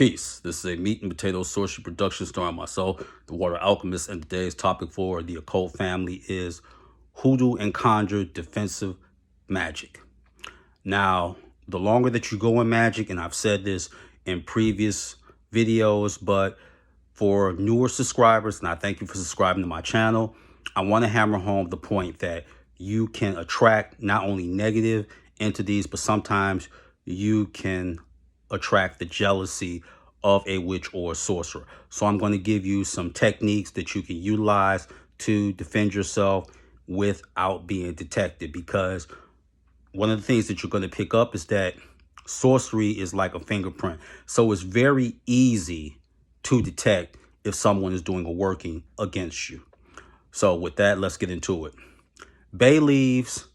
Peace. This is a meat and potato sorcery production starring myself, the Water Alchemist, and today's topic for the occult family is Hoodoo and Conjure defensive magic. Now, the longer that you go in magic, and I've said this in previous videos, but for newer subscribers, and I thank you for subscribing to my channel, I want to hammer home the point that you can attract not only negative entities, but sometimes you can attract the jealousy of a witch or a sorcerer. So I'm going to give you some techniques that you can utilize to defend yourself without being detected, because one of the things that you're going to pick up is that sorcery is like a fingerprint. So it's very easy to detect if someone is doing a working against you. So with that, let's get into it. Bay leaves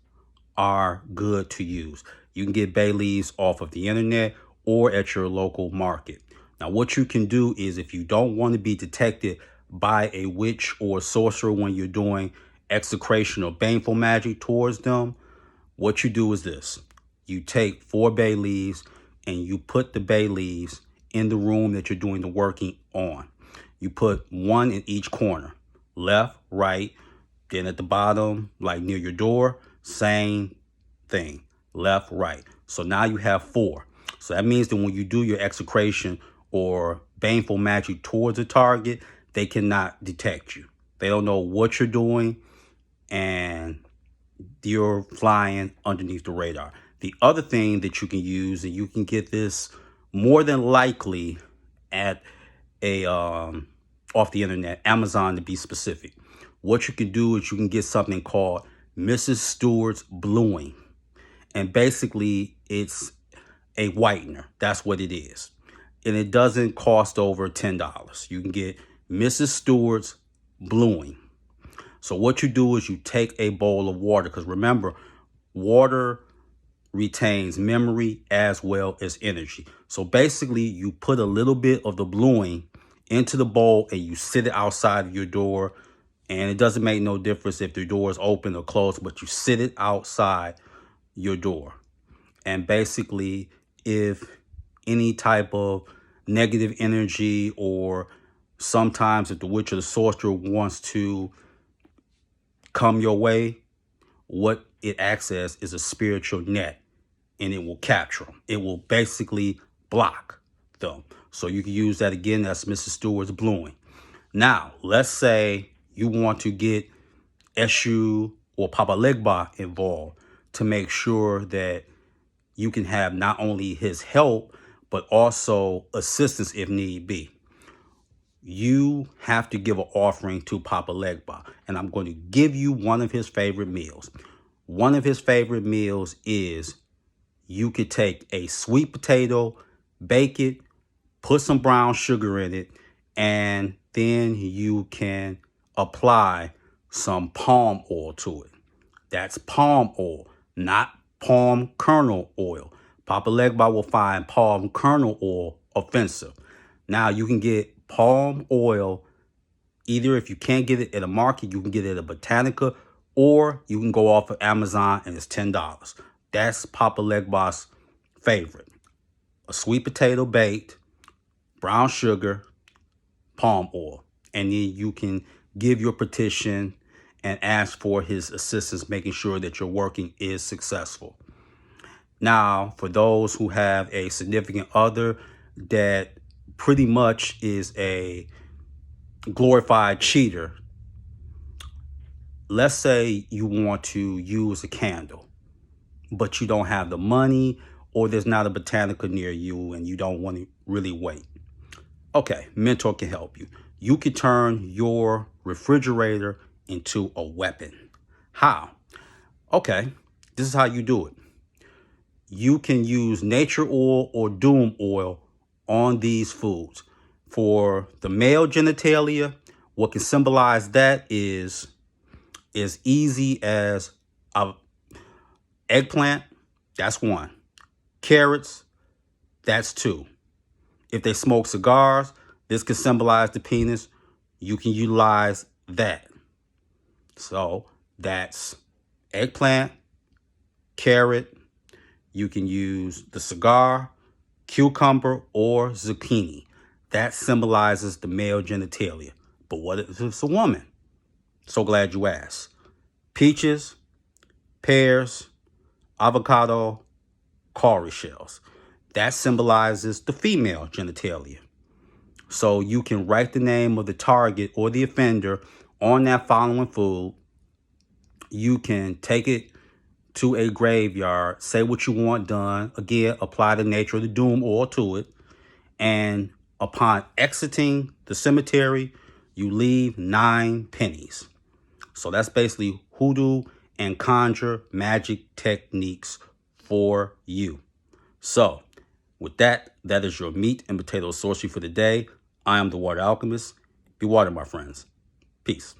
are good to use. You can get bay leaves off of the internet or at your local market. Now, what you can do is, if you don't want to be detected by a witch or sorcerer when you're doing execration or baneful magic towards them, what you do is this. You take 4 bay leaves and you put the bay leaves in the room that you're doing the working on. You put 1 in each corner, left, right, then at the bottom, like near your door, same thing, left, right. So now you have 4. So that means that when you do your execration or baneful magic towards a target, they cannot detect you. They don't know what you're doing, and you're flying underneath the radar. The other thing that you can use, and you can get this more than likely at a off the internet, Amazon to be specific. What you can do is you can get something called Mrs. Stewart's Bluing, and basically it's a whitener. That's what it is, and it doesn't cost over $10. You can get Mrs. Stewart's Bluing. So what you do is you take a bowl of water, because remember, water retains memory as well as energy. So basically, you put a little bit of the bluing into the bowl and you sit it outside of your door. And it doesn't make no difference if the door is open or closed, but you sit it outside your door. And basically, if any type of negative energy, or sometimes if the witch or the sorcerer wants to come your way, what it acts as is a spiritual net, and it will capture them. It will basically block them. So you can use that again. That's Mrs. Stewart's Bluing. Now, let's say you want to get Eshu or Papa Legba involved to make sure that you can have not only his help, but also assistance if need be. You have to give an offering to Papa Legba, and I'm going to give you one of his favorite meals. One of his favorite meals is, you could take a sweet potato, bake it, put some brown sugar in it, and then you can apply some palm oil to it. That's palm oil, not palm kernel oil. Papa Legba will find palm kernel oil offensive. Now, you can get palm oil, either if you can't get it at a market, you can get it at a Botanica, or you can go off of Amazon and it's $10. That's Papa Legba's favorite. A sweet potato baked, brown sugar, palm oil. And then you can give your petition and ask for his assistance, making sure that your working is successful. Now, for those who have a significant other that pretty much is a glorified cheater, let's say you want to use a candle, but you don't have the money, or there's not a Botanica near you and you don't want to really wait. Okay, mentor can help you. You can turn your refrigerator into a weapon. How? Okay, this is how you do it. You can use nature oil or doom oil on these foods. For the male genitalia, what can symbolize that is as easy as a eggplant, that's 1. Carrots, that's 2. If they smoke cigars, this can symbolize the penis. You can utilize that. So that's eggplant, carrot. You can use the cigar, cucumber, or zucchini. That symbolizes the male genitalia. But what if it's a woman? So glad you asked. Peaches, pears, avocado, cowrie shells. That symbolizes the female genitalia. So you can write the name of the target or the offender on that following food. You can take it to a graveyard, say what you want done. Again, apply the nature of the doom oil to it. And upon exiting the cemetery, you leave 9 pennies. So that's basically hoodoo and conjure magic techniques for you. So with that, that is your meat and potato sorcery for the day. I am the Water Alchemist. Be water, my friends. Peace.